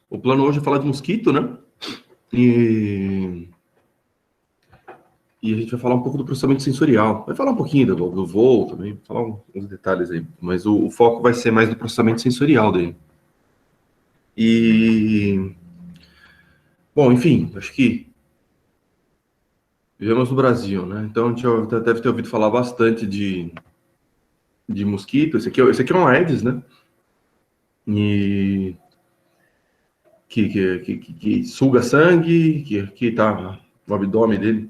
O plano hoje é falar de mosquito, né? E a gente vai falar um pouco do processamento sensorial. Vai falar um pouquinho do voo também, falar uns detalhes aí. Mas o foco vai ser mais do processamento sensorial daí. E, bom, enfim, acho que vivemos no Brasil, né? Então a gente já deve ter ouvido falar bastante de mosquito. Esse aqui é um Aedes, né? E que suga sangue, que tá o abdômen dele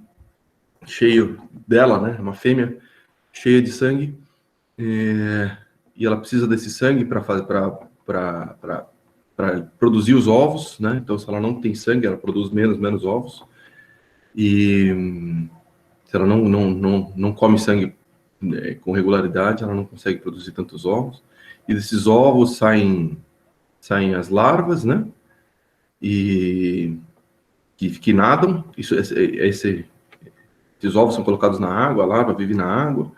cheio dela, né? Uma fêmea cheia de sangue. E ela precisa desse sangue para produzir os ovos, né? Então, se ela não tem sangue, ela produz menos ovos. E se ela não come sangue com regularidade, ela não consegue produzir tantos ovos. E desses ovos saem as larvas, né? E que nadam. Esses ovos são colocados na água, a larva vive na água.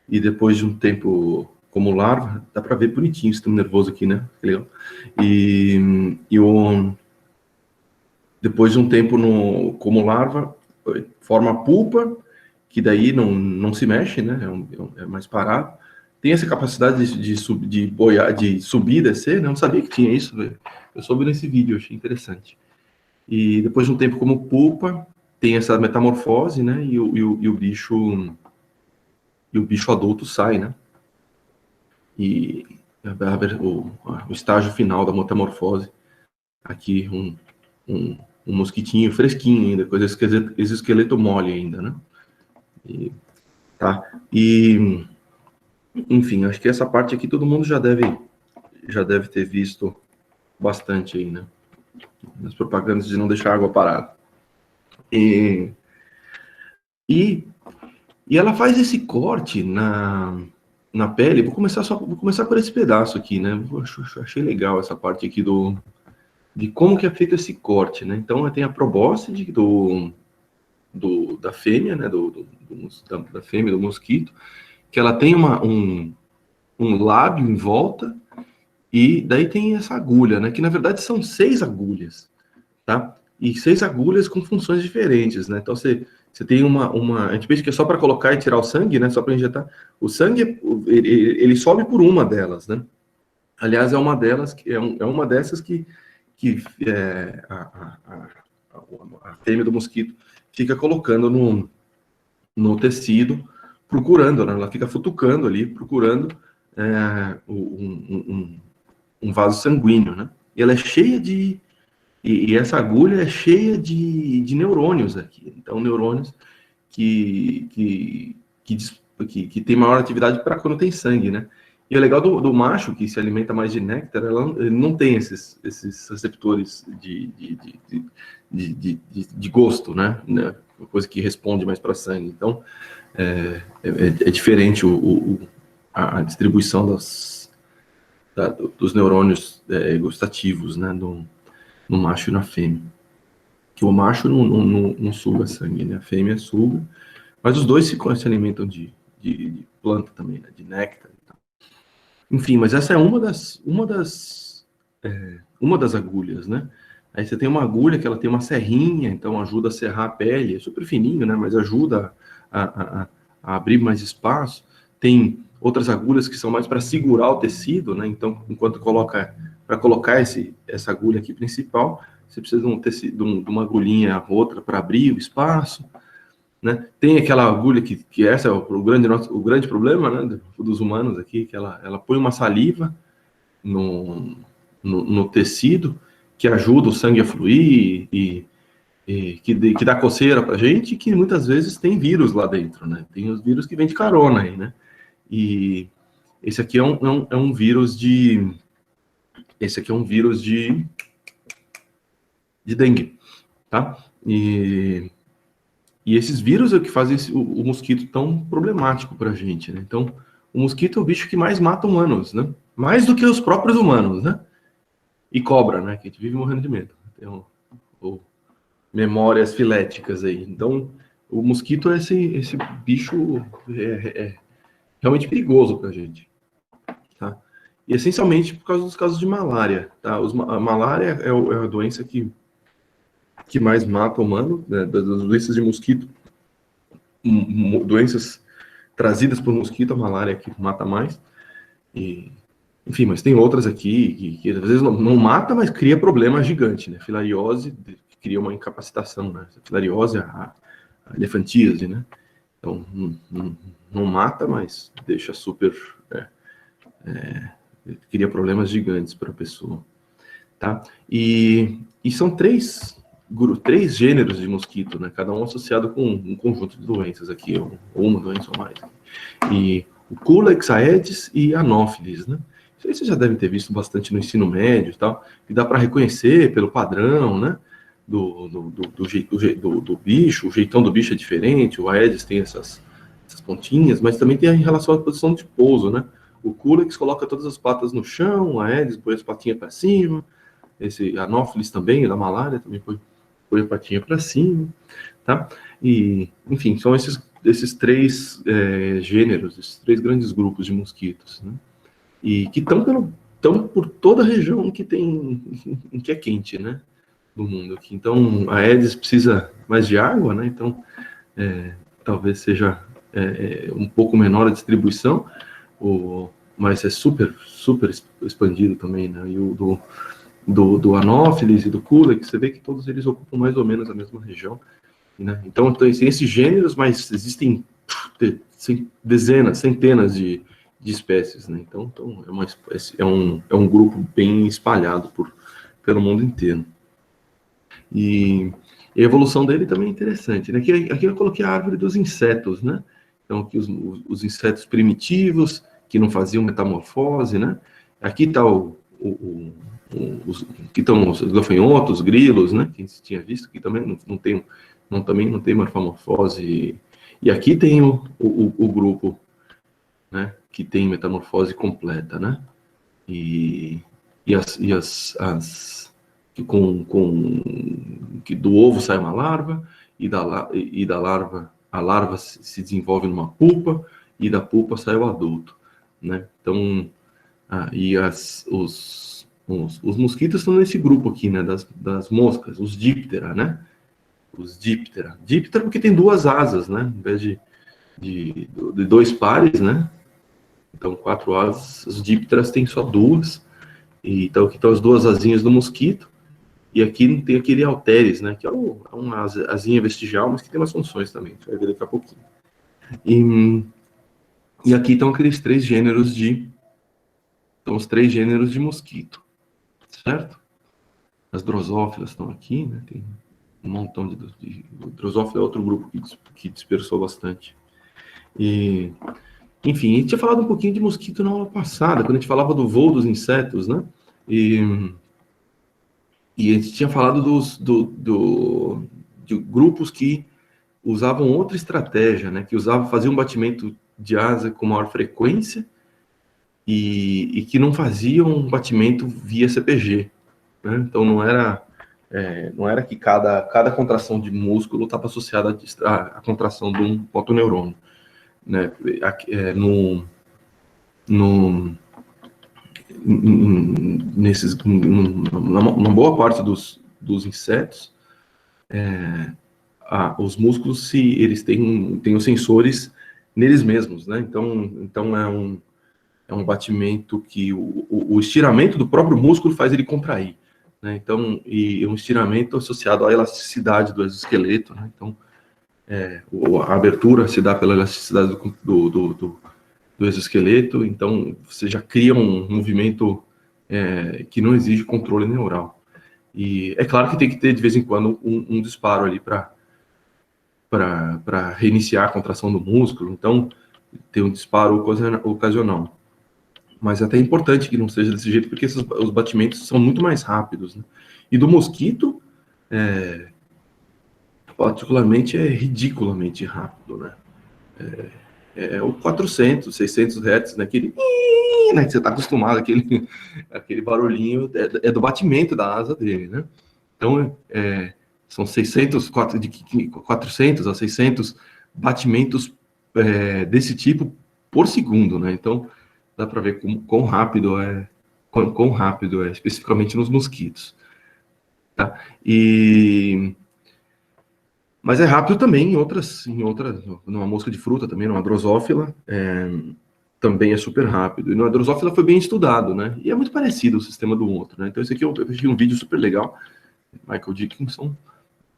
E depois de um tempo como larva, dá para ver bonitinho o sistema nervoso aqui, né? Legal. Depois de um tempo como larva, forma a pupa, que daí não se mexe, né? É mais parado. Tem essa capacidade de boiar, de subir e descer, né? Eu não sabia que tinha isso, velho. Eu soube nesse vídeo, achei interessante. E depois de um tempo como pupa, tem essa metamorfose, né? E o bicho adulto sai, né? E o estágio final da metamorfose, aqui um mosquitinho fresquinho ainda, com esse esqueleto mole ainda, né? Enfim, acho que essa parte aqui todo mundo já deve ter visto bastante aí, né? Nas propagandas de não deixar a água parada. E ela faz esse corte na pele. Vou começar por esse pedaço aqui, né? Achei legal essa parte aqui de como que é feito esse corte, né? Então, tem a probóscide da fêmea, né? Da fêmea, do mosquito, que ela tem um lábio em volta, e daí tem essa agulha, né? Que, na verdade, são 6 agulhas, tá? E 6 agulhas com funções diferentes, né? Então, você tem a gente pensa que é só para colocar e tirar o sangue, né? Só para injetar. O sangue, ele sobe por uma delas, né? Aliás, é uma delas, é uma dessas que a fêmea do mosquito fica colocando no tecido, procurando, né? Ela fica futucando ali, procurando um vaso sanguíneo, né? E ela é cheia e essa agulha é cheia de neurônios aqui. Então, neurônios que tem maior atividade para quando tem sangue, né? E o legal do macho, que se alimenta mais de néctar, ele não tem esses receptores de gosto, né? Uma coisa que responde mais para sangue. Então, é diferente a distribuição dos neurônios gustativos, né? No macho e na fêmea. Que o macho não suga sangue, né? A fêmea suga, mas os dois se alimentam de planta também, né? De néctar e tal. Enfim, mas essa é uma das agulhas, né? Aí você tem uma agulha que ela tem uma serrinha, então ajuda a serrar a pele, é super fininho, né? Mas ajuda a abrir mais espaço. Tem outras agulhas que são mais para segurar o tecido, né? Então, enquanto para colocar essa agulha aqui principal, você precisa de uma agulhinha outra para abrir o espaço, né? Tem aquela agulha que essa é o grande problema, né, dos humanos aqui, que ela põe uma saliva no tecido que ajuda o sangue a fluir e que dá coceira pra gente, que muitas vezes tem vírus lá dentro, né? Tem os vírus que vêm de carona aí, né? E esse aqui é um vírus de dengue, tá? E esses vírus é o que fazem o mosquito tão problemático pra gente, né? Então, o mosquito é o bicho que mais mata humanos, né? Mais do que os próprios humanos, né? E cobra, né? Que a gente vive morrendo de medo. Tem memórias filéticas aí. Então, o mosquito é esse bicho realmente perigoso pra gente, tá? e essencialmente por causa dos casos de malária, tá? A malária é a doença que mais mata o humano, né? Das doenças de mosquito, doenças trazidas por mosquito, a malária é que mata mais, e, enfim, mas tem outras aqui que às vezes não mata, mas cria problema gigante, né? Filariose cria uma incapacitação, né? Filariose, a elefantíase, né? Então, não mata, mas deixa super... cria problemas gigantes para a pessoa, tá? E são três gêneros de mosquito, né? Cada um associado com um conjunto de doenças aqui, ou uma doença ou mais. E o Culex, Aedes e Anopheles, né? Isso aí vocês já devem ter visto bastante no ensino médio e tal, e dá para reconhecer pelo padrão, né? Do bicho, o jeitão do bicho é diferente, o Aedes tem essas pontinhas, mas também tem em relação à posição de pouso, né? O Culex coloca todas as patas no chão, o Aedes põe as patinhas para cima, esse Anopheles também, da malária, também põe a patinha para cima, tá? E, enfim, são esses três gêneros, esses três grandes grupos de mosquitos, né? E que estão por toda a região que é quente, né? Do mundo aqui. Então, a Aedes precisa mais de água, né? Então, talvez seja um pouco menor a distribuição, mas é super expandido também, né? E o do Anopheles e do Culex, você vê que todos eles ocupam mais ou menos a mesma região, né? Então tem esses gêneros, mas existem dezenas, centenas de espécies, né? Então é um grupo bem espalhado pelo mundo inteiro. E a evolução dele também é interessante, né? Aqui eu coloquei a árvore dos insetos, né? Então aqui os insetos primitivos, que não faziam metamorfose, né? Aqui está que estão os gafanhotos, grilos, né? Que a gente tinha visto, que também não tem metamorfose. E aqui tem o grupo, né? Que tem metamorfose completa, né? Que do ovo sai uma larva, e da larva, a larva se desenvolve numa pupa, e da pupa sai o adulto, né? Então, os mosquitos estão nesse grupo aqui, né? Das moscas, os díptera, né? Os díptera. Díptera porque tem duas asas, né? Em vez de dois pares, né? Então, 4 asas, os dípteras têm só duas. E então, aqui estão as duas asinhas do mosquito. E aqui tem aquele halteres, né? Que é uma asinha vestigial, mas que tem umas funções também. A gente vai ver daqui a pouquinho. E aqui estão aqueles três gêneros os três gêneros de mosquito, certo? As drosófilas estão aqui, né? Tem um montão de drosófila é outro grupo que dispersou bastante. E, enfim, a gente tinha falado um pouquinho de mosquito na aula passada, quando a gente falava do voo dos insetos, né? E a gente tinha falado de grupos que usavam outra estratégia, né? Que faziam um batimento de asa com maior frequência e que não faziam um batimento via CPG, né? Então não era que cada contração de músculo estava associada à contração de um motoneurônio, né? Na boa parte dos insetos, os músculos eles têm os sensores neles mesmos, né? Então é um batimento que o estiramento do próprio músculo faz ele contrair, né? Então, e um estiramento associado à elasticidade do exoesqueleto, né? Então, a abertura se dá pela elasticidade do exoesqueleto, então você já cria um movimento que não exige controle neural. E é claro que tem que ter, de vez em quando, um disparo ali para reiniciar a contração do músculo, então tem um disparo ocasional. Mas é até importante que não seja desse jeito, porque os batimentos são muito mais rápidos, né? E do mosquito, particularmente, é ridiculamente rápido, né? O 400, 600 Hz, né? Aquele né, que você está acostumado, aquele barulhinho é do batimento da asa dele, né? Então, são 400 a 600 batimentos desse tipo por segundo, né? Então, dá para ver quão rápido quão rápido é, especificamente nos mosquitos. Tá? Mas é rápido também numa mosca de fruta também, numa drosófila, também é super rápido. E na drosófila foi bem estudado, né? E é muito parecido o sistema do outro, né? Então esse aqui eu fiz um vídeo super legal, Michael Dickinson,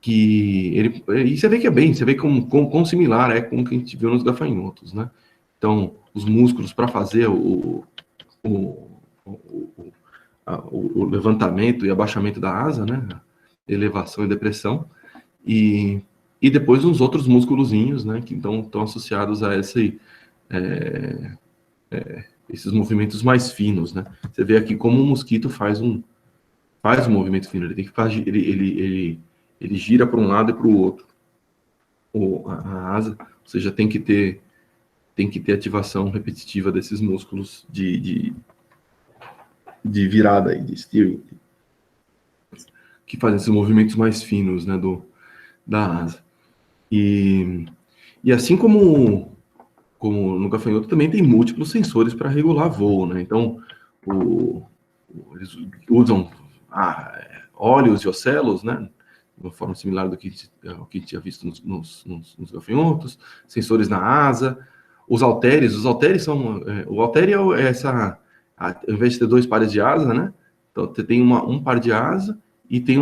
que e você vê que é bem, você vê quão similar é com o que a gente viu nos gafanhotos, né? Então, os músculos para fazer o levantamento e abaixamento da asa, né? Elevação e depressão, e depois uns outros músculozinhos, né? Que estão associados a esses movimentos mais finos, né? Você vê aqui como o mosquito faz um movimento fino, ele tem que fazer, ele gira para um lado e para o outro, a asa, ou seja, tem que ter ativação repetitiva desses músculos de virada e de steering, que fazem esses movimentos mais finos, né, da asa. E assim como no gafanhoto, também tem múltiplos sensores para regular voo, né? Então, eles usam óleos e ocelos, né? De uma forma similar do que a gente tinha visto nos gafanhotos, sensores na asa, os halteres são... o haltere é essa... ao invés de ter 2 pares de asa, né? Então, você tem um par de asa e tem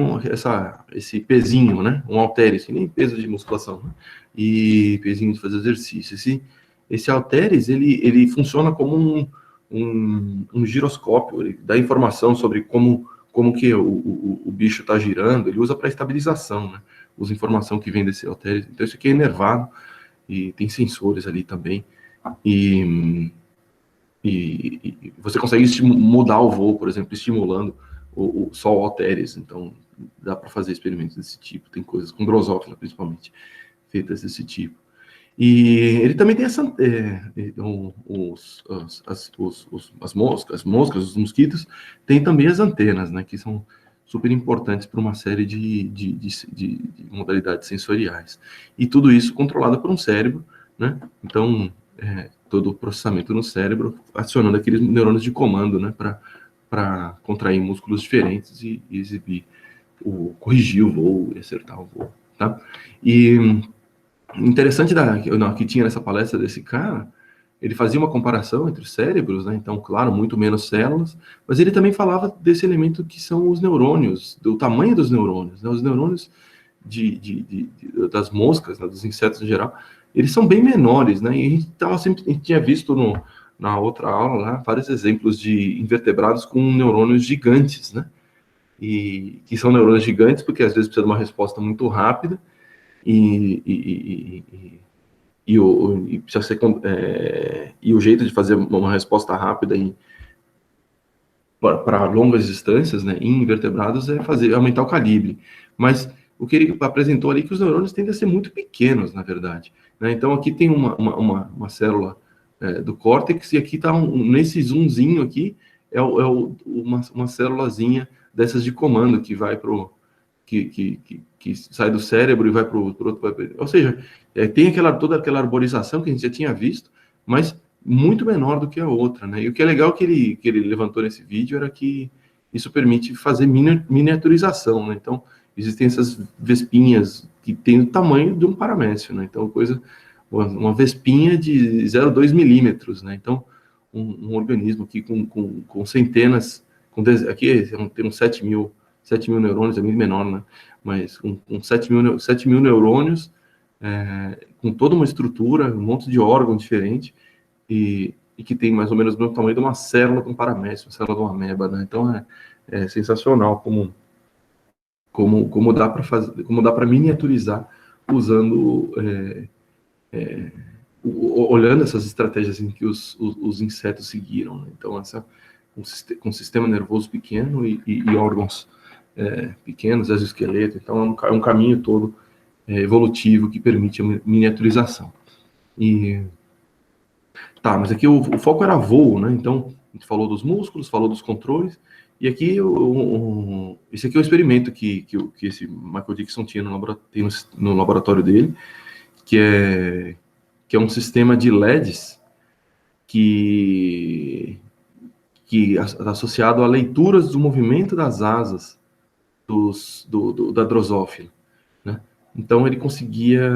esse pezinho, né? Um haltere, assim, nem peso de musculação, né? E pezinho de fazer exercício. Esse halteres, ele funciona como um giroscópio, ele dá informação sobre como que o bicho está girando, ele usa para estabilização, né? Usa informação que vem desse halteres. Então, isso aqui é enervado e tem sensores ali também. E você consegue mudar o voo, por exemplo, estimulando só o halteres. Então, dá para fazer experimentos desse tipo. Tem coisas com drosófila, principalmente, feitas desse tipo. E ele também tem as moscas, os mosquitos, tem também as antenas, né, que são super importantes para uma série de modalidades sensoriais. E tudo isso controlado por um cérebro, né? Então, todo o processamento no cérebro, acionando aqueles neurônios de comando, né, para contrair músculos diferentes e corrigir o voo e acertar o voo, tá? E interessante que tinha nessa palestra desse cara, ele fazia uma comparação entre os cérebros, né? Então, claro, muito menos células, mas ele também falava desse elemento que são os neurônios, do tamanho dos neurônios, né? Os neurônios das moscas, né? Dos insetos em geral, eles são bem menores, né? E a gente tinha visto na outra aula lá vários exemplos de invertebrados com neurônios gigantes, né? E que são neurônios gigantes porque às vezes precisa de uma resposta muito rápida e precisa ser, e o jeito de fazer uma resposta rápida para longas distâncias, né, em invertebrados, é aumentar o calibre. Mas o que ele apresentou ali é que os neurônios tendem a ser muito pequenos, na verdade, né? Então aqui tem uma célula do córtex, e aqui está nesse zoomzinho aqui uma célulazinha dessas de comando que vai para que sai do cérebro e vai para o outro. Ou seja, tem toda aquela arborização que a gente já tinha visto, mas muito menor do que a outra, né? E o que é legal que ele levantou nesse vídeo era que isso permite fazer miniaturização, né? Então, existem essas vespinhas que tem o tamanho de um paramécio, né? Então, uma vespinha de 0,2 milímetros, né? Então, um organismo aqui com centenas, aqui tem uns 7 mil neurônios, é muito menor, né? Mas com 7 mil neurônios, com toda uma estrutura, um monte de órgão diferente, e que tem mais ou menos o mesmo tamanho de uma célula com paramécio, uma célula de uma ameba, né? Então é sensacional como dá para fazer, como dá para miniaturizar usando olhando essas estratégias em que os insetos seguiram, né? Então com sistema nervoso pequeno e órgãos pequenos, exoesqueleto, então é um caminho todo evolutivo que permite a miniaturização. Mas aqui o foco era voo, né? Então a gente falou dos músculos, falou dos controles, e aqui esse aqui é o experimento que esse Michael Dickinson tinha no laboratório dele, que é um sistema de LEDs que associado a leituras do movimento das asas da drosófila, né? Então ele conseguia,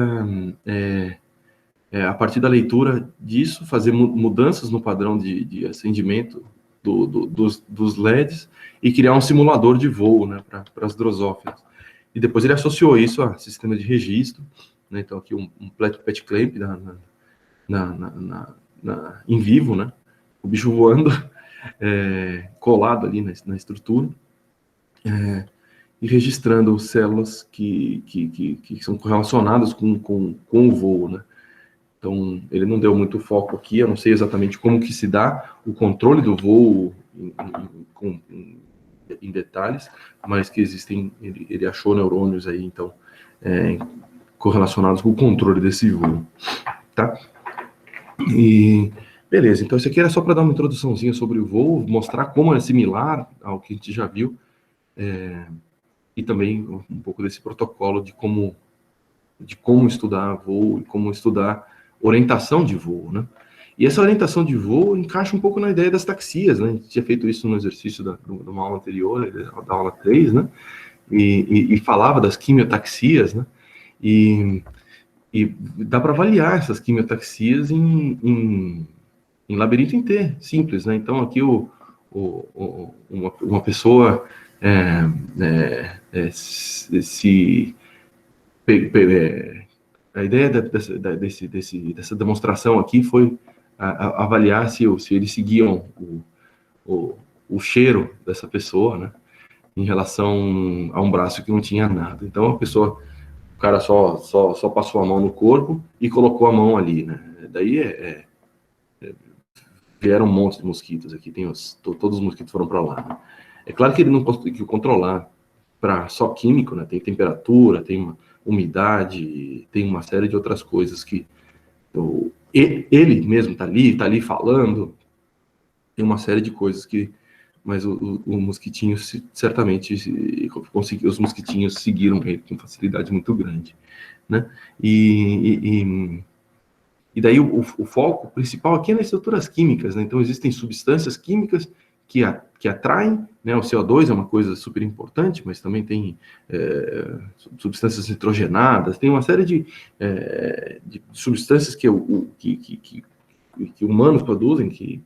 a partir da leitura disso, fazer mudanças no padrão de acendimento dos LEDs e criar um simulador de voo, né, para as drosófilas. E depois ele associou isso a sistema de registro, né? Então aqui um PET clamp em vivo, né? O bicho voando, colado ali na estrutura, e registrando células que são correlacionadas com o voo, né? Então, ele não deu muito foco aqui, eu não sei exatamente como que se dá o controle do voo em detalhes, mas que existem, ele achou neurônios aí, então, correlacionados com o controle desse voo, tá? E, beleza, então isso aqui era só para dar uma introduçãozinha sobre o voo, mostrar como é similar ao que a gente já viu, e também um pouco desse protocolo de como estudar voo e como estudar orientação de voo, né? E essa orientação de voo encaixa um pouco na ideia das taxias, né? A gente tinha feito isso no exercício de uma aula anterior, da aula 3, né? E falava das quimiotaxias, né? E dá para avaliar essas quimiotaxias em labirinto em T, simples, né? Então, aqui uma pessoa a ideia dessa demonstração aqui foi avaliar se eles seguiam o cheiro dessa pessoa, né, em relação a um braço que não tinha nada. Então, o cara só passou a mão no corpo e colocou a mão ali, né? Daí vieram um monte de mosquitos aqui, todos os mosquitos foram para lá, né? É claro que ele não conseguiu controlar para só químico, né? Tem temperatura, tem uma umidade, tem uma série de outras coisas que ele mesmo tá ali falando, tem uma série de coisas mas o mosquitinho certamente conseguiu, os mosquitinhos seguiram ele com facilidade muito grande, né? E daí o foco principal aqui é nas estruturas químicas, né? Então existem substâncias químicas que atraem, né? O CO2 é uma coisa super importante, mas também tem substâncias nitrogenadas, tem uma série de substâncias que humanos produzem, que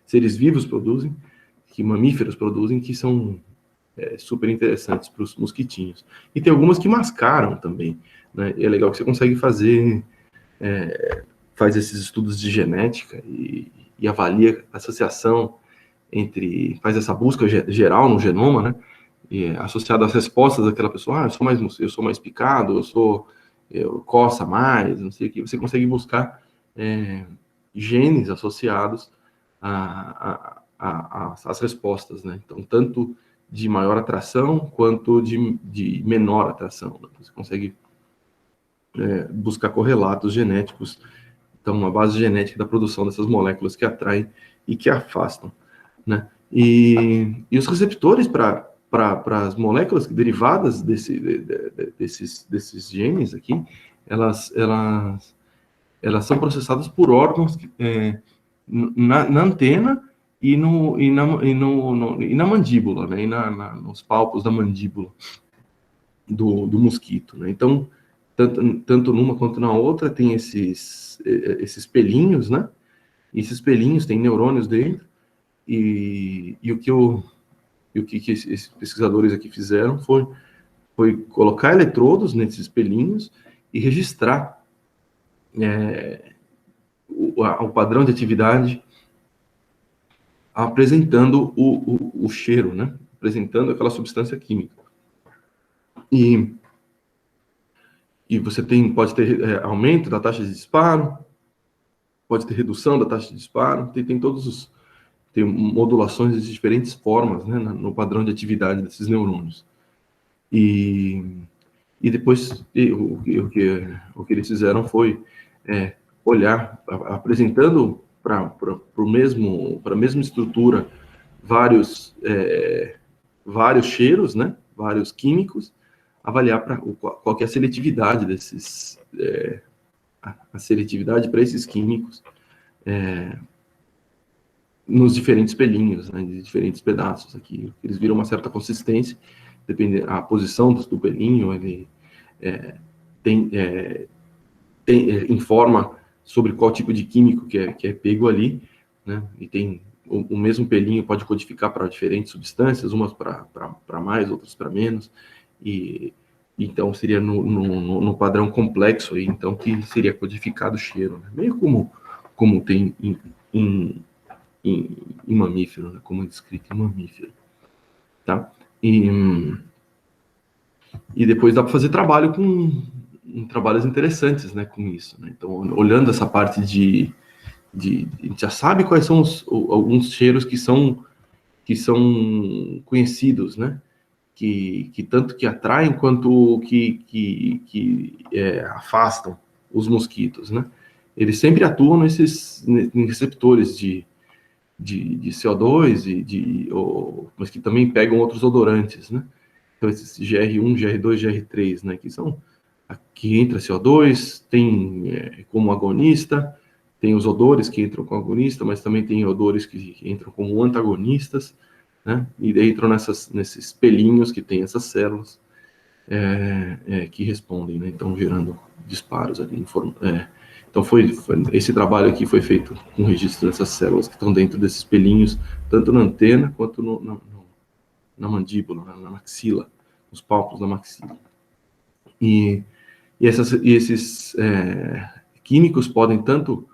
seres vivos produzem, que mamíferos produzem, que são super interessantes para os mosquitinhos. E tem algumas que mascaram também, né? E é legal que você consegue faz esses estudos de genética e avalia a associação faz essa busca geral no genoma, né, e associado às respostas daquela pessoa, eu sou mais picado, eu coça mais, não sei o que, você consegue buscar genes associados às respostas, né, então, tanto de maior atração, quanto de menor atração, né? Você consegue buscar correlatos genéticos, então, uma base genética da produção dessas moléculas que atraem e que afastam, né? E os receptores para as moléculas derivadas desses genes aqui, elas são processadas por órgãos na antena e na mandíbula, né? E nos palpos da mandíbula do mosquito, né? Então, tanto numa quanto na outra tem esses pelinhos, né? E esses pelinhos têm neurônios dentro, e o que esses pesquisadores aqui fizeram foi colocar eletrodos nesses pelinhos e registrar o padrão de atividade apresentando o cheiro, né? Apresentando aquela substância química. E você pode ter aumento da taxa de disparo, pode ter redução da taxa de disparo, tem modulações de diferentes formas, né, no padrão de atividade desses neurônios. E depois o que eles fizeram foi olhar, apresentando para a mesma estrutura vários cheiros, né, vários químicos, avaliar qual que é a seletividade a seletividade para esses químicos nos diferentes pelinhos, né, de diferentes pedaços aqui. Eles viram uma certa consistência, dependendo a posição do pelinho, ele informa sobre qual tipo de químico que é pego ali, né, e tem o mesmo pelinho pode codificar para diferentes substâncias, umas para mais, outras para menos, e então seria no padrão complexo aí, então que seria codificado o cheiro, né? Meio como tem em mamífero, né? Como é descrito em mamífero, tá? E depois dá para fazer trabalho trabalhos interessantes, né, com isso, né? Então, olhando essa parte a gente já sabe quais são alguns cheiros que são conhecidos, né? Que tanto que atraem quanto que afastam os mosquitos, né? Eles sempre atuam em receptores de CO2 mas que também pegam outros odorantes, né? Então, esses GR1, GR2, GR3, né? Que são aqui entra CO2, tem como agonista, tem os odores que entram com agonista, mas também tem odores que entram como antagonistas, né? E daí entram nesses pelinhos que tem essas células que respondem, né? Então, gerando disparos ali. Então, esse trabalho aqui foi feito com registro dessas células que estão dentro desses pelinhos, tanto na antena quanto na mandíbula, na maxila, nos pálpos da maxila. E esses químicos podem tanto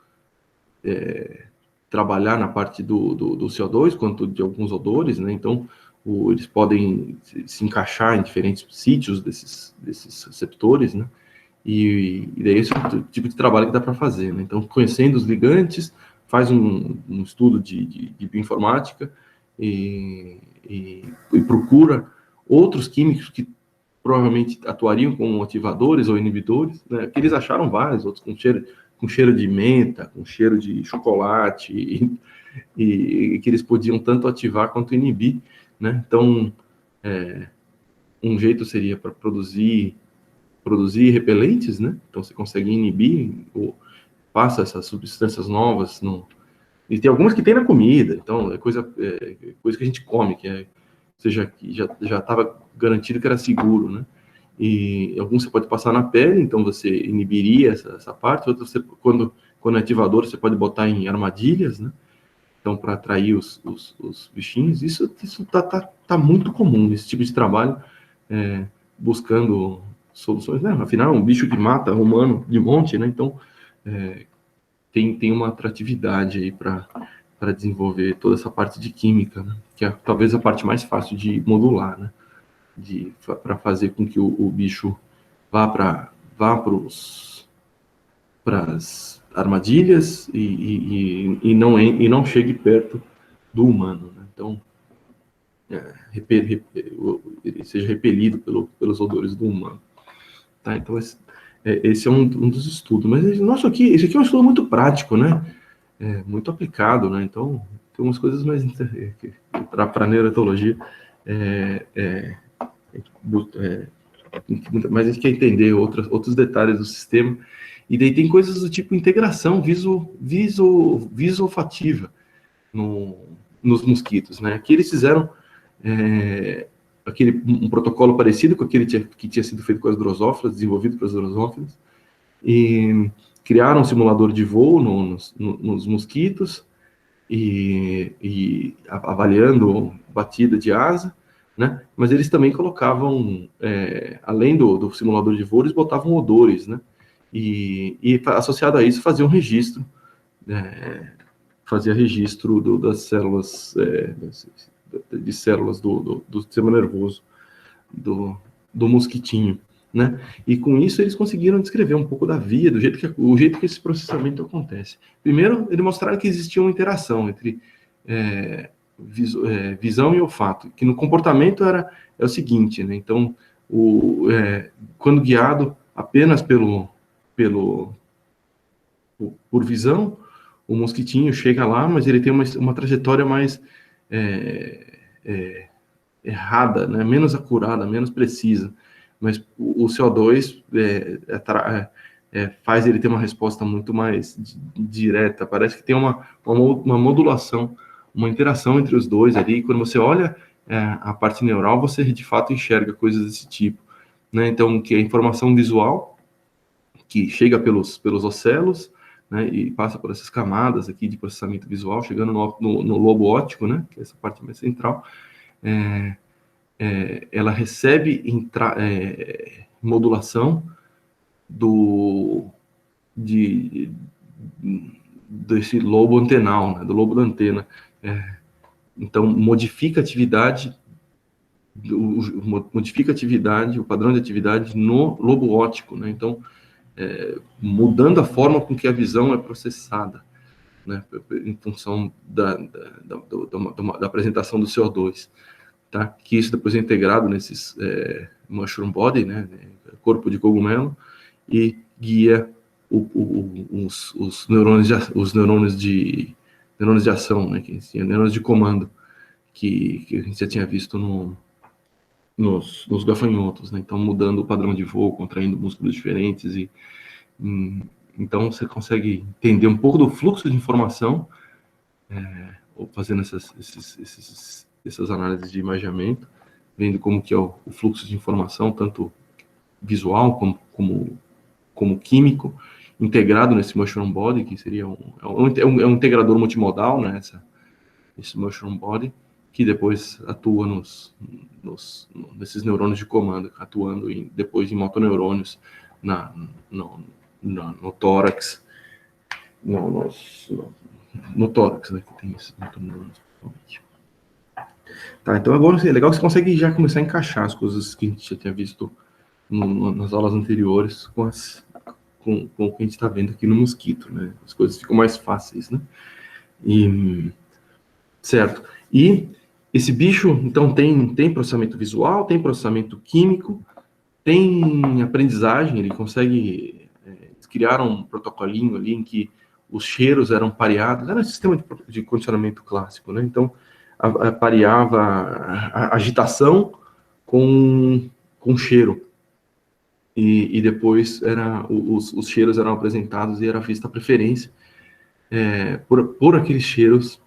trabalhar na parte do CO2 quanto de alguns odores, né? Então, eles podem se encaixar em diferentes sítios desses receptores, né? E daí esse é o tipo de trabalho que dá para fazer, né? Então, conhecendo os ligantes, faz um estudo de bioinformática e procura outros químicos que provavelmente atuariam como ativadores ou inibidores, né? Que eles acharam vários, outros com cheiro de menta, com cheiro de chocolate, e que eles podiam tanto ativar quanto inibir, né? Então, um jeito seria para produzir repelentes, né? Então, você consegue inibir ou passa essas substâncias novas e tem algumas que tem na comida, então é coisa que a gente come, que já estava garantido que era seguro, né? E alguns você pode passar na pele, então você inibiria essa parte. Outros, quando é ativador, você pode botar em armadilhas, né? Então, para atrair os bichinhos. Isso tá muito comum, esse tipo de trabalho, buscando soluções, né? Afinal, é um bicho que mata humano de monte, né? Então, tem uma atratividade aí para desenvolver toda essa parte de química, né? Que é talvez a parte mais fácil de modular, né? Para fazer com que o bicho vá para as armadilhas e não chegue perto do humano, né? Então, ele seja repelido pelos odores do humano. Tá? Então, esse é um dos estudos. Mas esse aqui é um estudo muito prático, né? Muito aplicado, né? Então, tem umas coisas mais para a neurologia mas a gente quer entender outros detalhes do sistema, e daí tem coisas do tipo integração visoolfativa nos mosquitos, né? Aqui eles fizeram um protocolo parecido com aquele que tinha sido feito com as drosófilas, desenvolvido para as drosófilas, e criaram um simulador de voo nos mosquitos, e avaliando batida de asa, né? Mas eles também colocavam, além do simulador de voo, eles botavam odores, né? E associado a isso, fazia registro das células, de células do sistema nervoso do mosquitinho, né? E com isso eles conseguiram descrever um pouco da via, o jeito que esse processamento acontece. Primeiro, eles mostraram que existia uma interação entre visão e olfato, que no comportamento é o seguinte, né? Então, quando guiado apenas por visão, o mosquitinho chega lá, mas ele tem uma trajetória mais errada, né? Menos acurada, menos precisa. Mas o CO2 faz ele ter uma resposta muito mais direta. Parece que tem uma modulação uma interação entre os dois ali. Quando você olha a parte neural, você de fato enxerga coisas desse tipo, né? Então, que é a informação visual que chega pelos ocelos, né, e passa por essas camadas aqui de processamento visual, chegando no lobo óptico, né, que é essa parte mais central, ela recebe modulação desse lobo antenal, né, do lobo da antena. Então, modifica a atividade, o padrão de atividade no lobo óptico, né? Então, mudando a forma com que a visão é processada, né, em função da apresentação do CO2, tá? Que isso depois é integrado nesses mushroom body, né, corpo de cogumelo, e guia os neurônios de ação, né, neurônios de comando, que a gente já tinha visto nos gafanhotos, né? Então, mudando o padrão de voo, contraindo músculos diferentes então, você consegue entender um pouco do fluxo de informação, fazendo essas análises de imageamento, vendo como que é o fluxo de informação, tanto visual como químico, integrado nesse mushroom body, que seria um integrador multimodal, né? Esse mushroom body, que depois atua nesses neurônios de comando, atuando depois em motoneurônios no tórax, no tórax, né, que tem esses motoneurônios. Tá, então agora é legal que você consegue já começar a encaixar as coisas que a gente já tinha visto nas aulas anteriores com o que a gente está vendo aqui no mosquito, né? As coisas ficam mais fáceis, né? Certo. E esse bicho, então, tem processamento visual, tem processamento químico, tem aprendizagem, ele consegue criar um protocolinho ali em que os cheiros eram pareados, era um sistema de condicionamento clássico, né? Então, pareava a agitação com cheiro. E depois os cheiros eram apresentados e era vista a preferência por aqueles cheiros,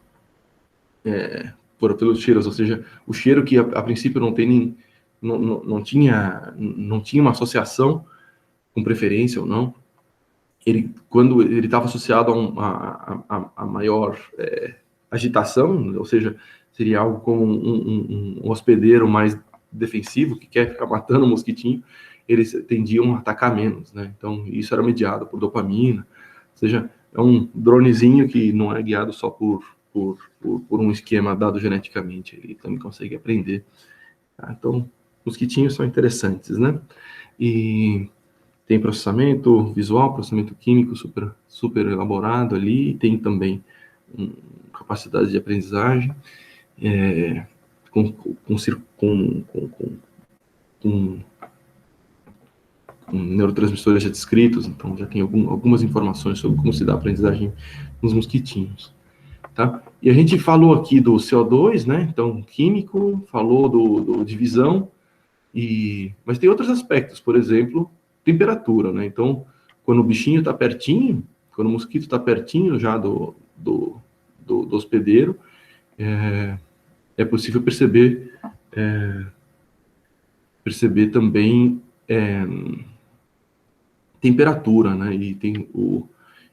pelos cheiros, ou seja, o cheiro que a princípio não tinha uma associação com preferência ou não, quando ele estava associado a maior agitação, ou seja, seria algo como um hospedeiro mais defensivo, que quer ficar matando o mosquitinho, eles tendiam a atacar menos, né? Então, isso era mediado por dopamina, ou seja, é um dronezinho que não é guiado só por um esquema dado geneticamente, ele também consegue aprender. Tá? Então, mosquitinhos são interessantes, né? E tem processamento visual, processamento químico super elaborado ali, tem também capacidade de aprendizagem, com neurotransmissores já descritos, então já tem algumas informações sobre como se dá a aprendizagem nos mosquitinhos. Tá? E a gente falou aqui do CO2, né? Então, químico, falou de visão, mas tem outros aspectos, por exemplo, temperatura, né? Então, quando o bichinho está pertinho, quando o mosquito está pertinho já do hospedeiro, é possível perceber também temperatura, né?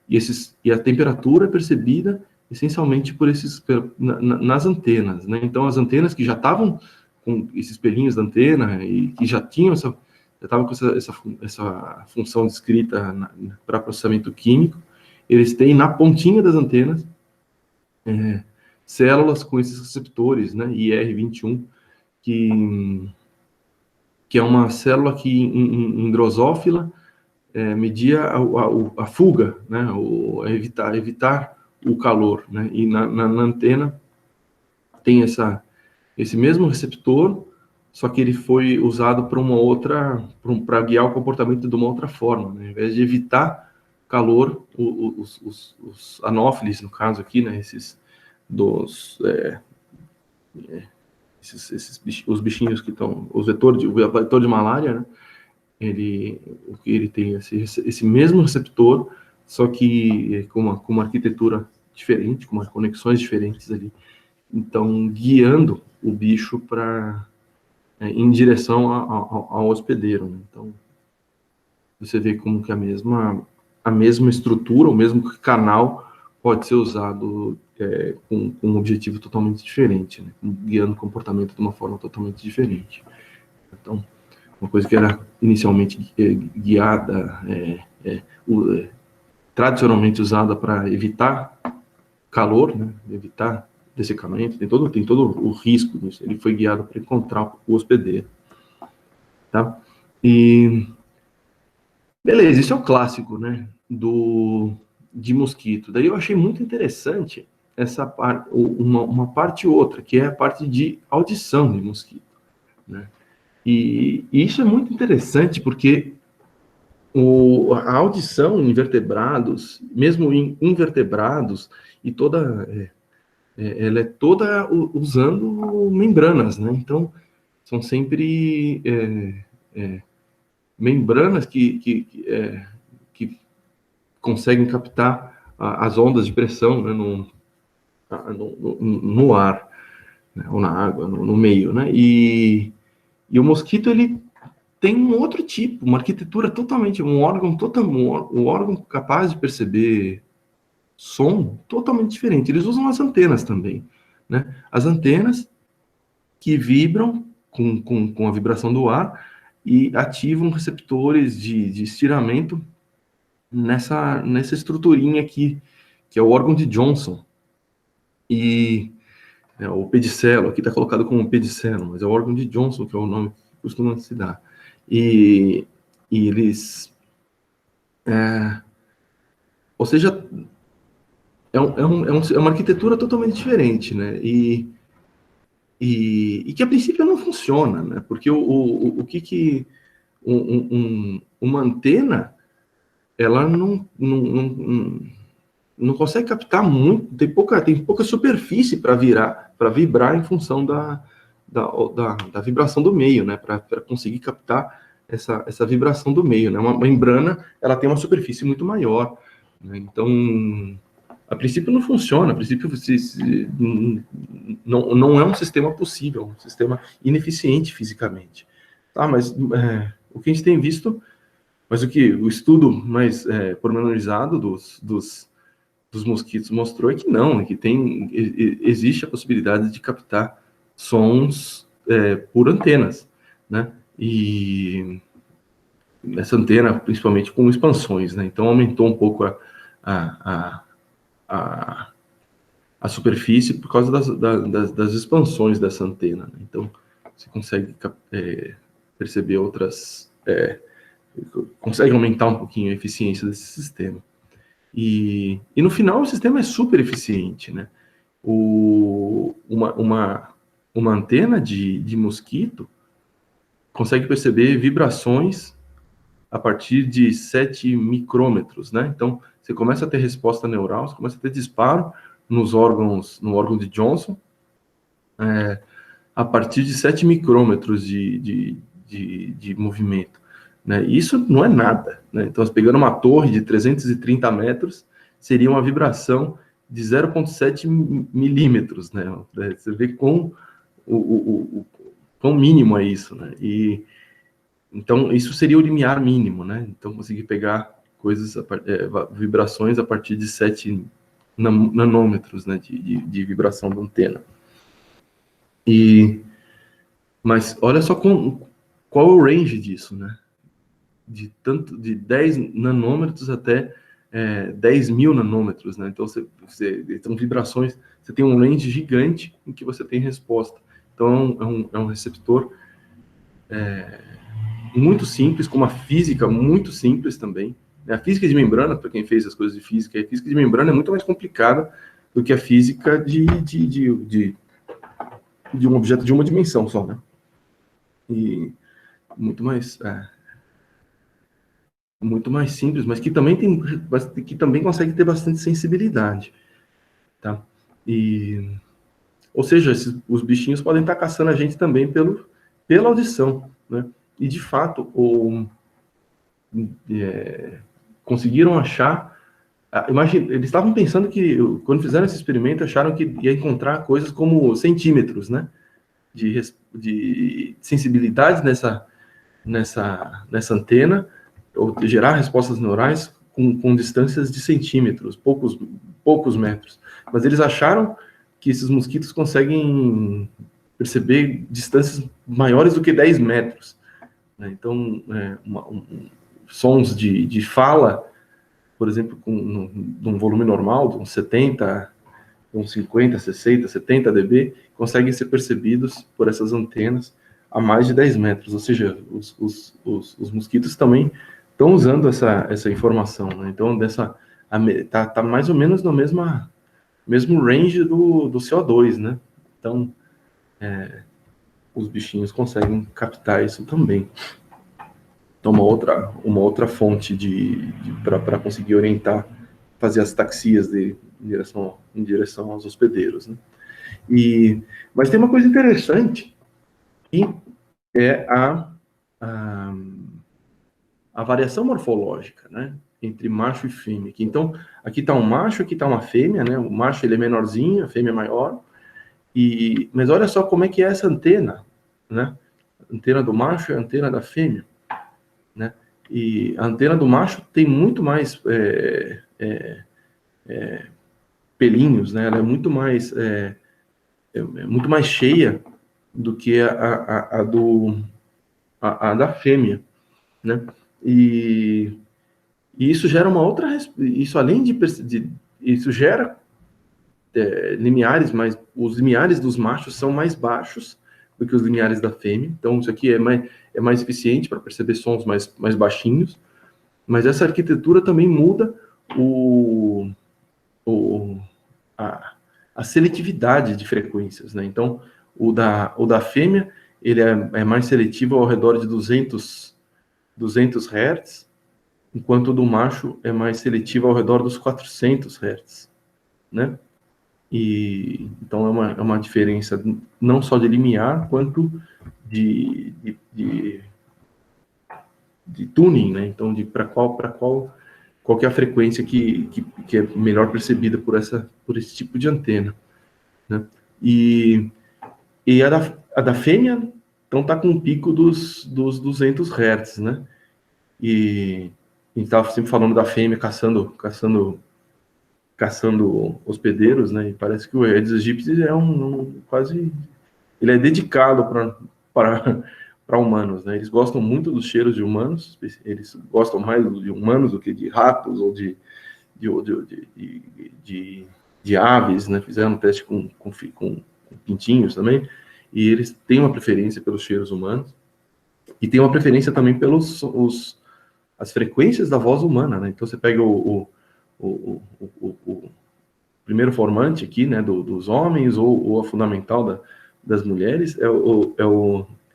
E a temperatura é percebida essencialmente nas antenas, né? Então, as antenas que já estavam com esses pelinhos da antena e que já estavam com essa função descrita para processamento químico, eles têm na pontinha das antenas células com esses receptores, né? IR21, que é uma célula que em drosófila media a fuga, né? Evitar o calor, né? E na antena tem esse mesmo receptor, só que ele foi usado para guiar o comportamento de uma outra forma, né? Ao invés de evitar calor, os anófilis, no caso aqui, né? Os bichinhos que estão, o vetor de malária, né? Ele tem esse mesmo receptor, só que com uma arquitetura diferente, com umas conexões diferentes ali, então guiando o bicho em direção ao hospedeiro, né? Então, você vê como que a mesma estrutura, o mesmo canal pode ser usado com um objetivo totalmente diferente, né? Guiando o comportamento de uma forma totalmente diferente. Então, uma coisa que era inicialmente guiada, tradicionalmente usada para evitar calor, né? Evitar dessecamento, tem todo o risco disso. Ele foi guiado para encontrar o hospedeiro, tá? E beleza, isso é o clássico, né? De mosquito. Daí eu achei muito interessante essa parte, uma parte outra, que é a parte de audição de mosquito, né? E isso é muito interessante porque a audição em invertebrados, mesmo em invertebrados, e ela é toda usando membranas, né? Então, são sempre membranas que conseguem captar as ondas de pressão, né, no ar, né, ou na água, no meio, né? E o mosquito, ele tem um outro tipo, uma arquitetura totalmente, um órgão capaz de perceber som totalmente diferente. Eles usam as antenas também, né? As antenas que vibram com a vibração do ar e ativam receptores de estiramento nessa estruturinha aqui, que é o órgão de Johnson. E o pedicelo, aqui está colocado como pedicelo, mas é o órgão de Johnson, que é o nome que costuma se dar. E eles... ou seja, é uma arquitetura totalmente diferente, né? E que a princípio não funciona, né? Porque o que uma antena, ela não consegue captar muito, tem pouca superfície para vibrar em função da vibração do meio, né? Para conseguir captar essa vibração do meio, né? Uma membrana, ela tem uma superfície muito maior, né? Então, a princípio não funciona, a princípio não é um sistema possível, é um sistema ineficiente fisicamente. Tá, mas o que a gente tem visto, mas o estudo mais pormenorizado dos mosquitos mostrou que não, que existe a possibilidade de captar sons por antenas, né? E essa antena, principalmente com expansões, né? Então aumentou um pouco a superfície por causa das expansões dessa antena, né? Então você consegue perceber consegue aumentar um pouquinho a eficiência desse sistema. E no final o sistema é super eficiente, né? Uma antena de mosquito consegue perceber vibrações a partir de 7 micrômetros, né? Então, você começa a ter resposta neural, você começa a ter disparo no órgão de Johnson, a partir de 7 micrômetros de movimento, né? Isso não é nada, né? Então, pegando uma torre de 330 metros, seria uma vibração de 0,7 milímetros, né? Você vê quão mínimo é isso, né? Então, isso seria o limiar mínimo, né? Então, conseguir pegar vibrações a partir de 7 nanômetros, né, de vibração da antena. Mas olha só qual é o range disso, né? De 10 nanômetros até 10 mil nanômetros, né? Então, são vibrações, você tem um range gigante em que você tem resposta. Então, é um receptor muito simples, com uma física muito simples também. A física de membrana, para quem fez as coisas de física, a física de membrana é muito mais complicada do que a física de um objeto de uma dimensão só, né? E muito mais simples, mas que também consegue ter bastante sensibilidade, tá? Ou seja, os bichinhos podem estar caçando a gente também pela audição, né? E de fato, conseguiram achar Imagina, eles estavam pensando que, quando fizeram esse experimento, acharam que ia encontrar coisas como centímetros, né? De sensibilidade nessa antena, ou gerar respostas neurais com distâncias de centímetros, poucos metros. Mas eles acharam que esses mosquitos conseguem perceber distâncias maiores do que 10 metros. Né? Então, sons de fala, por exemplo, num volume normal, de uns 70, uns 50, 60, 70 dB, conseguem ser percebidos por essas antenas a mais de 10 metros. Ou seja, os mosquitos também estão usando essa informação. Né? Então, tá mais ou menos no mesmo range do CO2, né? Então, os bichinhos conseguem captar isso também. Então, uma outra fonte para conseguir orientar, fazer as taxias em direção aos hospedeiros, né? Mas tem uma coisa interessante, que é a variação morfológica, né? Entre macho e fêmea. Então, aqui está um macho, aqui está uma fêmea, né? O macho ele é menorzinho, a fêmea é maior. Mas olha só como é que é essa antena, né? A antena do macho é a antena da fêmea, né? E a antena do macho tem muito mais pelinhos, né? Ela é muito mais cheia do que a da fêmea, né? E isso gera uma outra, isso além isso gera limiares, mas os limiares dos machos são mais baixos do que os limiares da fêmea. Então isso aqui é mais eficiente para perceber sons mais baixinhos. Mas essa arquitetura também muda a seletividade de frequências, né? Então, o da fêmea, ele é mais seletivo ao redor de 200 Hz, enquanto o do macho é mais seletivo ao redor dos 400 Hz, né? Então, é uma diferença não só de limiar, quanto de tuning, né? Então, para qual que é a frequência que é melhor percebida por esse tipo de antena, né? E a da fêmea, então, está com um pico dos 200 Hz, né? E a gente estava sempre falando da fêmea caçando hospedeiros, né? E parece que o Aedes aegypti é quase... Ele é dedicado para humanos, né? Eles gostam muito dos cheiros de humanos, eles gostam mais de humanos do que de ratos ou de aves, né? Fizeram um teste com pintinhos também, e eles têm uma preferência pelos cheiros humanos, e tem uma preferência também pelos as frequências da voz humana, né? Então você pega o primeiro formante aqui, né, dos homens, ou a fundamental das mulheres, é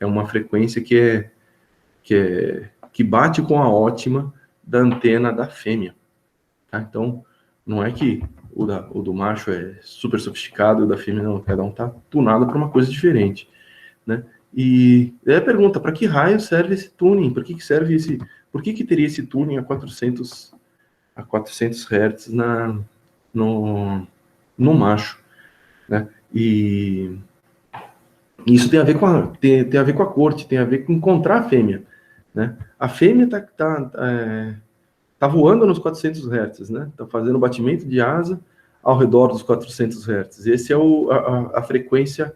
uma frequência que bate com a ótima da antena da fêmea. Tá? Então, não é que o do macho é super sofisticado e o da fêmea não, cada um tá tunado para uma coisa diferente, né? E aí a pergunta, para que raio serve esse tuning? Por que teria esse tuning a 400 Hz no macho, né? E isso tem a ver tem a ver com a corte, tem a ver com encontrar a fêmea, né? A fêmea tá voando nos 400 Hz, né? Tá fazendo batimento de asa ao redor dos 400 Hz. Esse é a frequência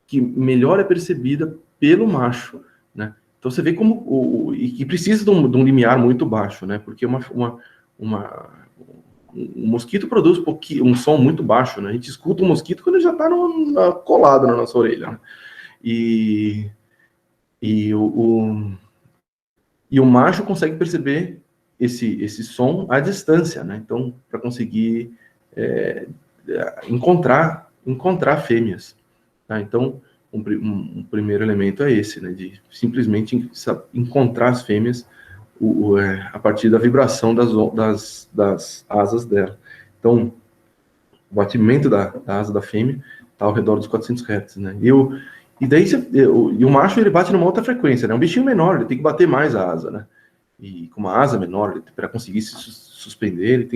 que melhor é percebida pelo macho, né? Então você vê como e precisa de um limiar muito baixo, né? Porque o mosquito produz um som muito baixo, né? A gente escuta um mosquito quando ele já está colado na nossa orelha, né? E o macho consegue perceber esse som à distância, né? Então, para conseguir encontrar fêmeas, tá? Então, um primeiro elemento é esse, né? De simplesmente encontrar as fêmeas a partir da vibração das asas dela. Então, o batimento da asa da fêmea está ao redor dos 400 Hz, né? E o macho, ele bate numa outra frequência, né? Um bichinho menor, ele tem que bater mais a asa, né? e com uma asa menor, para conseguir se suspender,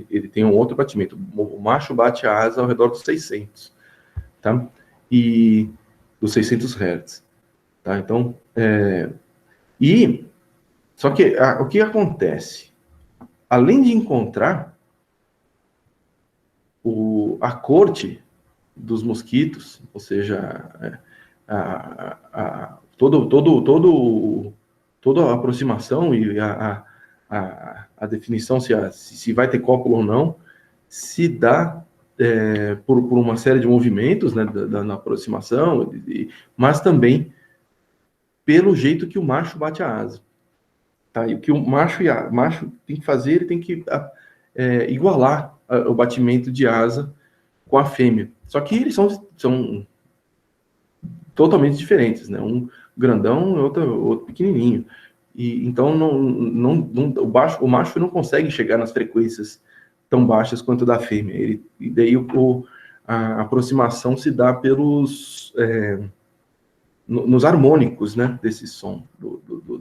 ele tem um outro batimento. O macho bate a asa ao redor dos 600, tá? E dos 600 Hz, tá? Então, só que o que acontece? Além de encontrar a corte dos mosquitos, ou seja, toda a aproximação e a definição se vai ter cópula ou não, se dá por uma série de movimentos, né, na aproximação, mas também pelo jeito que o macho bate a asa. Tá? E o que o macho tem que fazer, ele tem que igualar o batimento de asa com a fêmea. Só que eles são totalmente diferentes, né? Um grandão e outro pequenininho. E então o macho não consegue chegar nas frequências tão baixas quanto da fêmea. E daí a aproximação se dá nos harmônicos, né, desse som.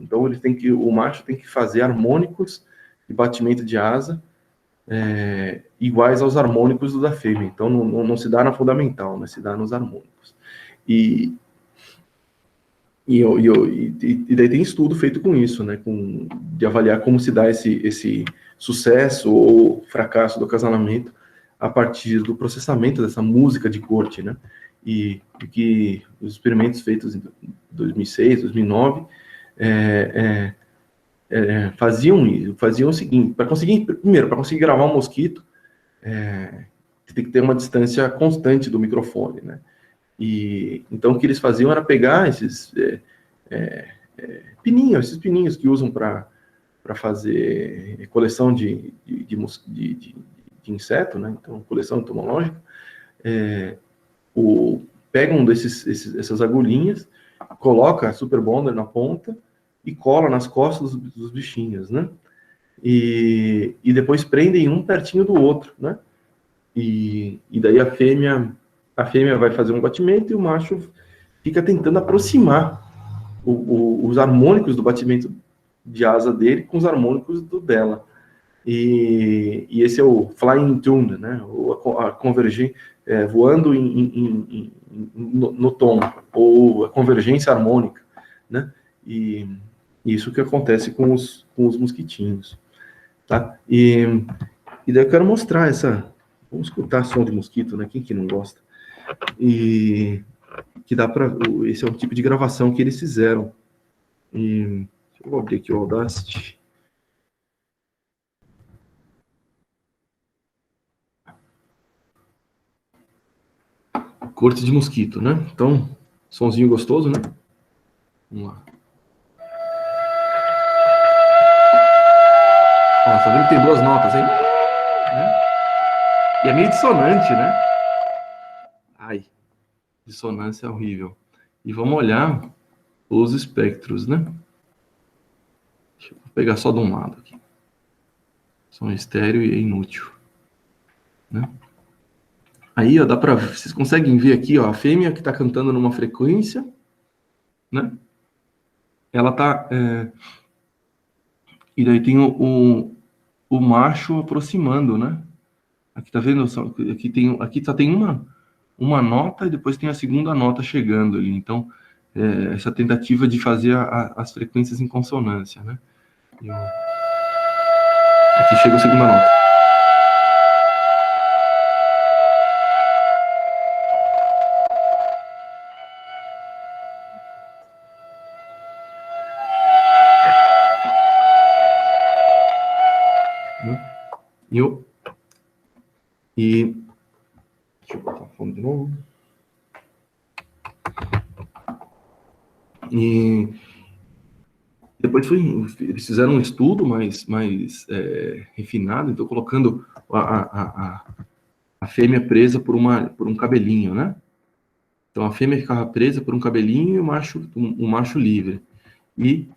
Então o macho tem que fazer harmônicos de batimento de asa iguais aos harmônicos do da fêmea. Então não se dá na fundamental, né, se dá nos harmônicos. E daí tem estudo feito com isso, né, de avaliar como se dá esse sucesso ou fracasso do acasalamento a partir do processamento dessa música de corte, né? E que os experimentos feitos em 2006, 2009 faziam o seguinte: para conseguir gravar um mosquito, tem que ter uma distância constante do microfone, né? E então o que eles faziam era pegar esses pininhos que usam para fazer coleção de inseto, né? Então coleção entomológica, pega essas agulhinhas, coloca super bonder na ponta e cola nas costas dos bichinhos, né? E depois prendem um pertinho do outro, né? E daí a fêmea vai fazer um batimento e o macho fica tentando aproximar os harmônicos do batimento de asa dele com os harmônicos do dela. E esse é o flying tune, né? A convergência, voando no tom, ou a convergência harmônica, né? E isso que acontece com os mosquitinhos, tá? E daí eu quero mostrar vamos escutar som de mosquito, né? Quem que não gosta? E que dá para, esse é um tipo de gravação que eles fizeram. E eu vou abrir aqui o Audacity. Corte de mosquito, né? Então, sonzinho gostoso, né? Vamos lá. Ó, tá vendo que tem duas notas, hein? Né? E é meio dissonante, né? Ai, dissonância é horrível. E vamos olhar os espectros, né? Deixa eu pegar só de um lado aqui. Som estéreo e é inútil, né? Aí, ó, vocês conseguem ver aqui, ó, a fêmea que tá cantando numa frequência, né? Ela tá... E daí tem o macho aproximando, né? Aqui tá vendo? Aqui só tem uma nota e depois tem a segunda nota chegando ali. Então, essa tentativa de fazer as frequências em consonância, né? Aqui chega a segunda nota. Deixa eu botar a fone de novo. E depois eles fizeram um estudo mais refinado, então colocando a fêmea presa por um cabelinho, né? Então a fêmea ficava presa por um cabelinho e o macho livre. E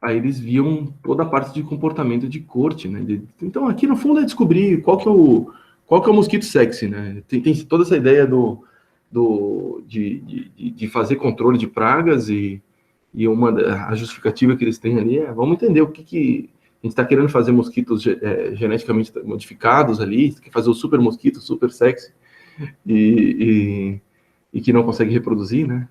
aí eles viam toda a parte de comportamento de corte, né? Então aqui no fundo é descobrir qual que é o mosquito sexy, né? Tem toda essa ideia de fazer controle de pragas e E a justificativa que eles têm ali é, vamos entender o que a gente está querendo fazer mosquitos geneticamente modificados ali, quer fazer o super mosquito, super sexy, e que não consegue reproduzir, né?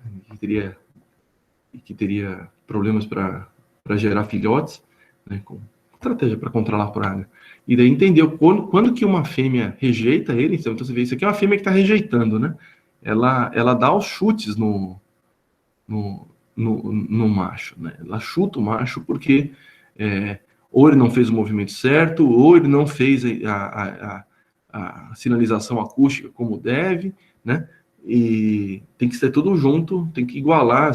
Que teria problemas para gerar filhotes, né? Com estratégia para controlar a praga. E daí entendeu quando que uma fêmea rejeita ele, então você vê, isso aqui é uma fêmea que está rejeitando, né? Ela dá os chutes no macho, né? Ela chuta o macho porque ou ele não fez o movimento certo, ou ele não fez a sinalização acústica como deve, né? E tem que ser tudo junto, tem que igualar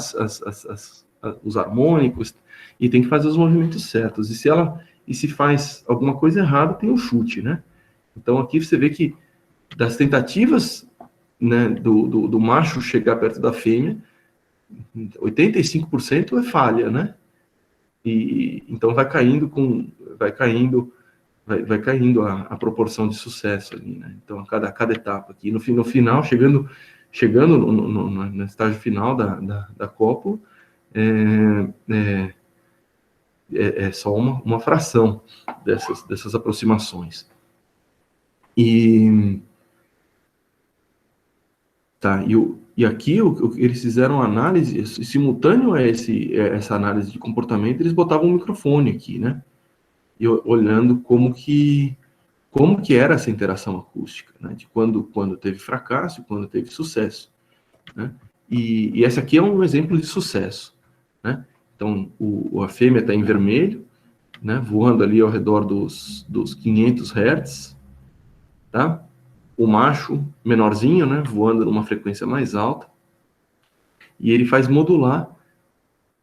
os harmônicos e tem que fazer os movimentos certos. E se faz alguma coisa errada, tem o chute, né? Então aqui você vê que das tentativas, né, do macho chegar perto da fêmea, 85% é falha, né? E então vai caindo a proporção de sucesso ali, né? Então a cada etapa aqui, no final, chegando no estágio final da cópula, é só uma fração dessas aproximações. E aqui eles fizeram análise, simultâneo a essa análise de comportamento, eles botavam um microfone aqui, né? E olhando como que era essa interação acústica, né? De quando teve fracasso e quando teve sucesso, né? E esse aqui é um exemplo de sucesso, né? Então, a fêmea está em vermelho, né? Voando ali ao redor dos 500 Hz, tá? O macho menorzinho, né? Voando numa frequência mais alta. E ele faz modular,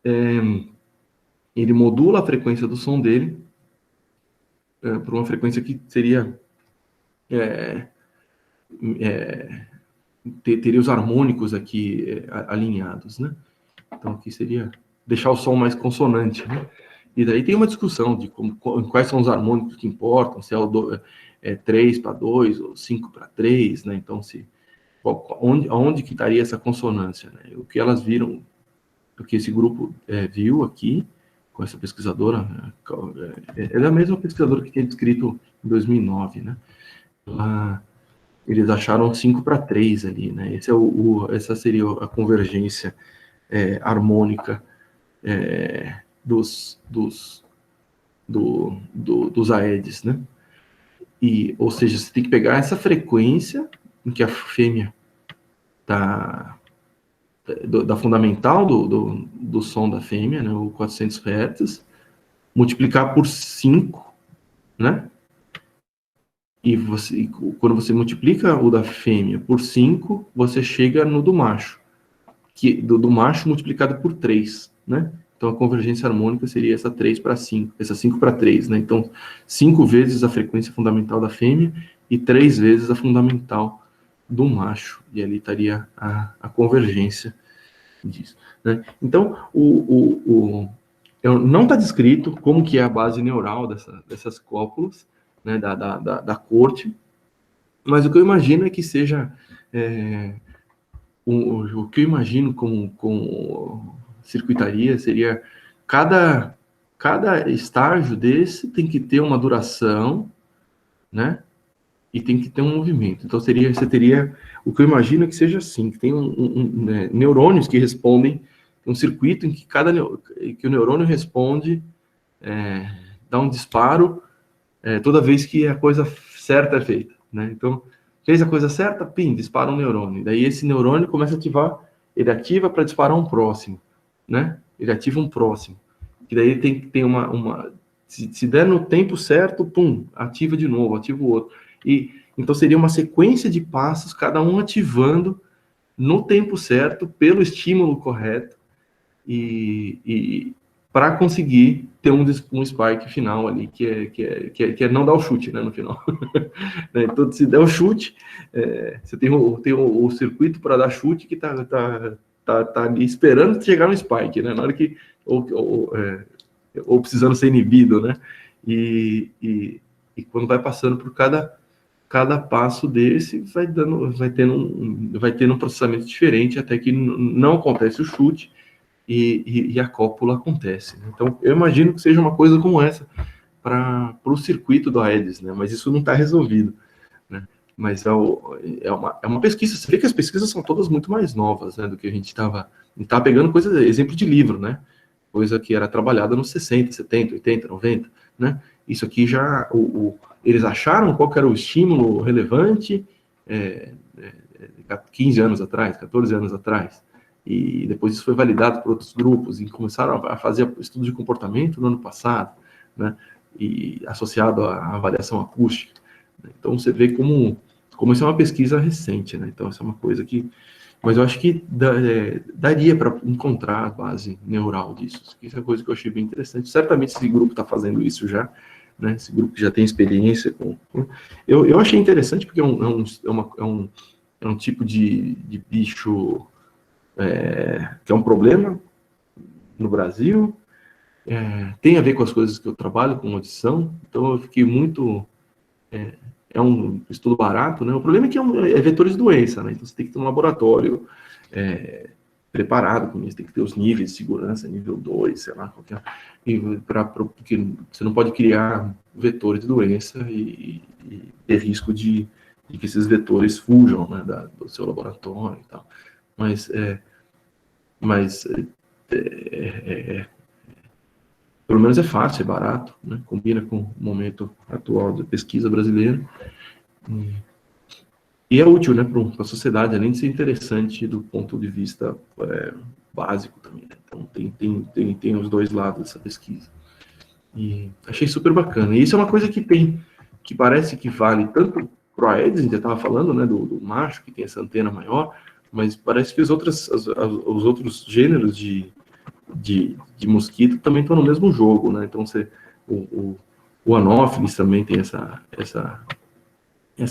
ele modula a frequência do som dele para uma frequência que seria teria os harmônicos aqui alinhados, né? Então aqui seria deixar o som mais consonante, né? E daí tem uma discussão de quais são os harmônicos que importam, se é 3 para 2 ou 5 para 3, né? Então onde que estaria essa consonância, né? O que elas viram, o que esse grupo viu aqui com essa pesquisadora, ela é a mesma pesquisadora que tinha descrito em 2009, né? Eles acharam 5 para 3 ali, né? Essa seria a convergência harmônica dos Aedes, né? Ou seja, você tem que pegar essa frequência em que a fêmea está da fundamental do som da fêmea, né, o 400 Hz, multiplicar por 5, né? E quando você multiplica o da fêmea por 5, você chega no do macho, que do macho multiplicado por 3, né? Então a convergência harmônica seria essa 3 para 5, essa 5 para 3, né? Então 5 vezes a frequência fundamental da fêmea e 3 vezes a fundamental do macho, e ali estaria a convergência disso, né? Então não está descrito como que é a base neural dessas cópulas, né, da corte, mas o que eu imagino é que seja o que eu imagino com circuitaria seria cada estágio desse tem que ter uma duração, né? E tem que ter um movimento. Então você teria o que eu imagino é que seja assim, que tem neurônios que respondem, um circuito em que que o neurônio responde, dá um disparo toda vez que a coisa certa é feita, né? Então fez a coisa certa, pim, dispara um neurônio. Daí esse neurônio começa a ativar, ele ativa para disparar um próximo, né? Ele ativa um próximo. Que daí tem uma se der no tempo certo, pum, ativa de novo, ativa o outro. E então seria uma sequência de passos, cada um ativando no tempo certo, pelo estímulo correto, e para conseguir ter um spike final ali, que é não dar o chute, né, no final. Então, se der o chute, você tem o circuito para dar chute que tá ali esperando chegar no spike, né, na hora que ou precisando ser inibido, né, e quando vai passando por cada passo desse, vai tendo um processamento diferente, até que não acontece o chute, e a cópula acontece, né? Então, eu imagino que seja uma coisa como essa para o circuito do Aedes, né? Mas isso não está resolvido, né? Mas é uma pesquisa, você vê que as pesquisas são todas muito mais novas, né, do que a gente estava pegando coisa, exemplo de livro, né? Coisa que era trabalhada nos 60, 70, 80, 90, né? Isso aqui já, eles acharam qual que era o estímulo relevante 15 anos atrás, 14 anos atrás, e depois isso foi validado por outros grupos, e começaram a fazer estudo de comportamento no ano passado, né? E associado à avaliação acústica. Então, você vê como isso é uma pesquisa recente, né? Então, isso é uma coisa que... Mas eu acho que daria para encontrar a base neural disso. Isso é uma coisa que eu achei bem interessante. Certamente esse grupo está fazendo isso já, né? Esse grupo que já tem experiência com... Eu achei interessante porque é um tipo de bicho que é um problema no Brasil, tem a ver com as coisas que eu trabalho, com audição, então eu fiquei muito... É um estudo barato, né? O problema é que é vetores de doença, né? Então você tem que ter um laboratório preparado com isso, tem que ter os níveis de segurança, nível 2, sei lá, qualquer... porque você não pode criar vetores de doença e ter risco de que esses vetores fujam, né, do seu laboratório e tal. Mas pelo menos é fácil, é barato, né? Combina com o momento atual da pesquisa brasileira. E é útil, né, para a sociedade, além de ser interessante do ponto de vista básico também, né? Então tem os dois lados dessa pesquisa. E achei super bacana. E isso é uma coisa que parece que vale tanto para o Aedes, a gente já estava falando, né, do macho, que tem essa antena maior, mas parece que os outros gêneros de mosquito também estão no mesmo jogo, né? Então o Anopheles também tem essa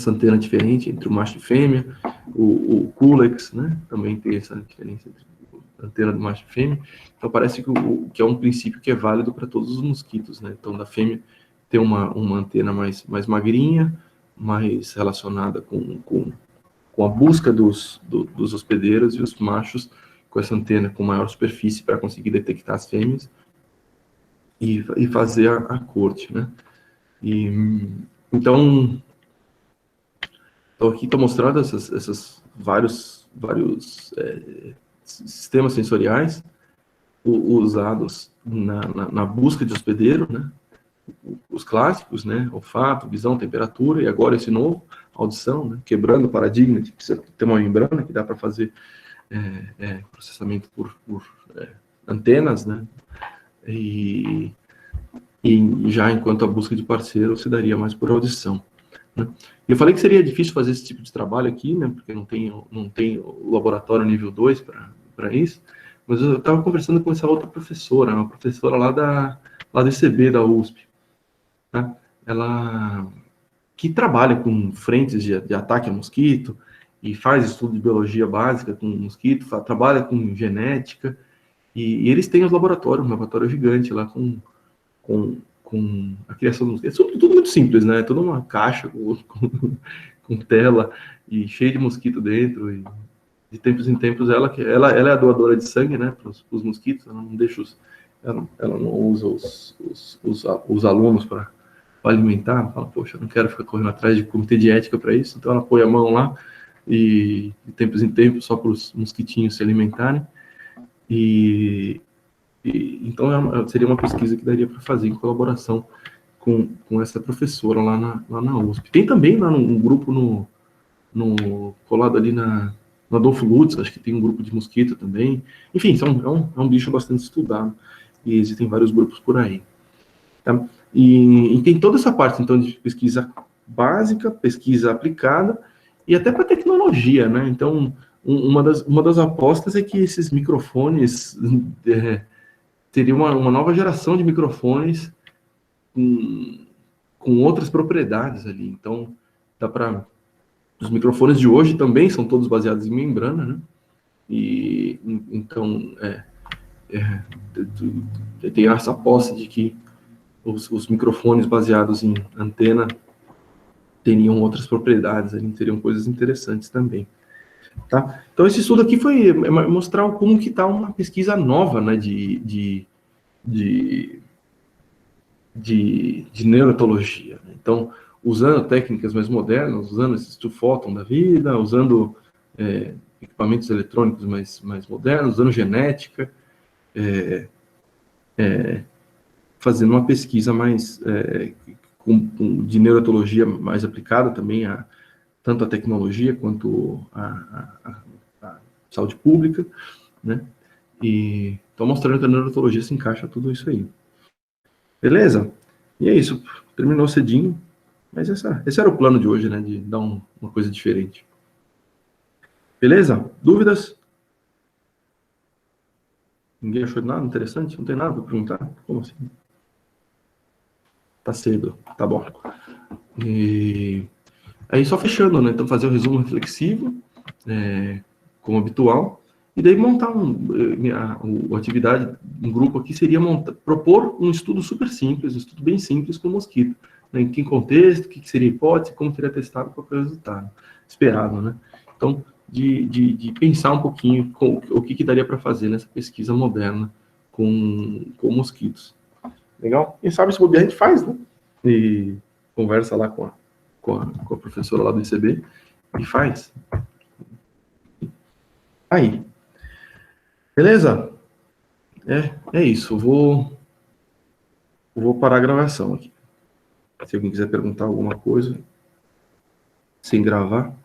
antena diferente entre o macho e fêmea, o Culex, né, também tem essa diferença entre a antena do macho e fêmea. Então parece que é um princípio que é válido para todos os mosquitos, né? Então da fêmea tem uma antena mais magrinha, mais relacionada com a busca dos hospedeiros, e os machos com essa antena com maior superfície para conseguir detectar as fêmeas e fazer a corte, né? Então aqui está mostrando esses vários sistemas sensoriais usados na busca de hospedeiro, né? Os clássicos, né? Olfato, visão, temperatura, e agora esse novo, audição, né? Quebrando o paradigma de que precisa ter uma membrana que dá para fazer processamento por antenas, né? E já enquanto a busca de parceiro se daria mais por audição, né? Eu falei que seria difícil fazer esse tipo de trabalho aqui, né? Porque não tem o laboratório nível 2 para isso, mas eu estava conversando com essa outra professora, uma professora lá do ICB, da USP, né? Ela que trabalha com frentes de ataque a mosquito e faz estudo de biologia básica com mosquito, trabalha com genética, e eles têm um laboratório gigante lá com a criação do mosquito. É tudo muito simples, né? Tudo uma caixa com tela e cheio de mosquito dentro. E de tempos em tempos ela é a doadora de sangue, né? Para os mosquitos. Ela não deixa ela não usa os alunos para alimentar. Ela fala, poxa, eu não quero ficar correndo atrás de comitê de ética para isso. Então ela põe a mão lá e de tempos em tempos só para os mosquitinhos se alimentarem. Então seria uma pesquisa que daria para fazer em colaboração com essa professora lá na USP. Tem também lá um grupo colado ali no Adolfo Lutz, acho que tem um grupo de mosquito também. Enfim, é um bicho bastante estudado e existem vários grupos por aí. Tá? E tem toda essa parte, então, de pesquisa básica, pesquisa aplicada e até para tecnologia, né? Então, uma das apostas é que esses microfones teria uma nova geração de microfones com outras propriedades ali. Então, os microfones de hoje também são todos baseados em membrana, né? E então tem essa aposta de que os microfones baseados em antena teriam outras propriedades, ali teriam coisas interessantes também. Tá? Então, esse estudo aqui foi mostrar como que está uma pesquisa nova, né, de, de neurotologia. Então, usando técnicas mais modernas, usando esses fóton da vida, usando equipamentos eletrônicos mais modernos, usando genética, fazendo uma pesquisa mais de neurotologia mais aplicada também a tanto a tecnologia quanto a saúde pública, né? E estou mostrando que a neurotologia se encaixa tudo isso aí. Beleza? E é isso. Terminou cedinho, mas esse era o plano de hoje, né? De dar uma coisa diferente. Beleza? Dúvidas? Ninguém achou nada interessante? Não tem nada para perguntar? Como assim? Tá cedo. Tá bom. E aí, só fechando, né? Então, fazer o resumo reflexivo, como habitual, e daí montar uma atividade, um grupo aqui seria propor um estudo super simples, um estudo bem simples com mosquito. Né? Em que contexto, o que seria hipótese, como seria testado, qual é o resultado esperado, né? Então, de pensar um pouquinho o que daria para fazer nessa pesquisa moderna com mosquitos. Legal? Quem sabe se bobear a gente faz, né? E conversa lá com a professora lá do ICB e faz. Aí. Beleza? É isso. Vou parar a gravação aqui. Se alguém quiser perguntar alguma coisa, sem gravar.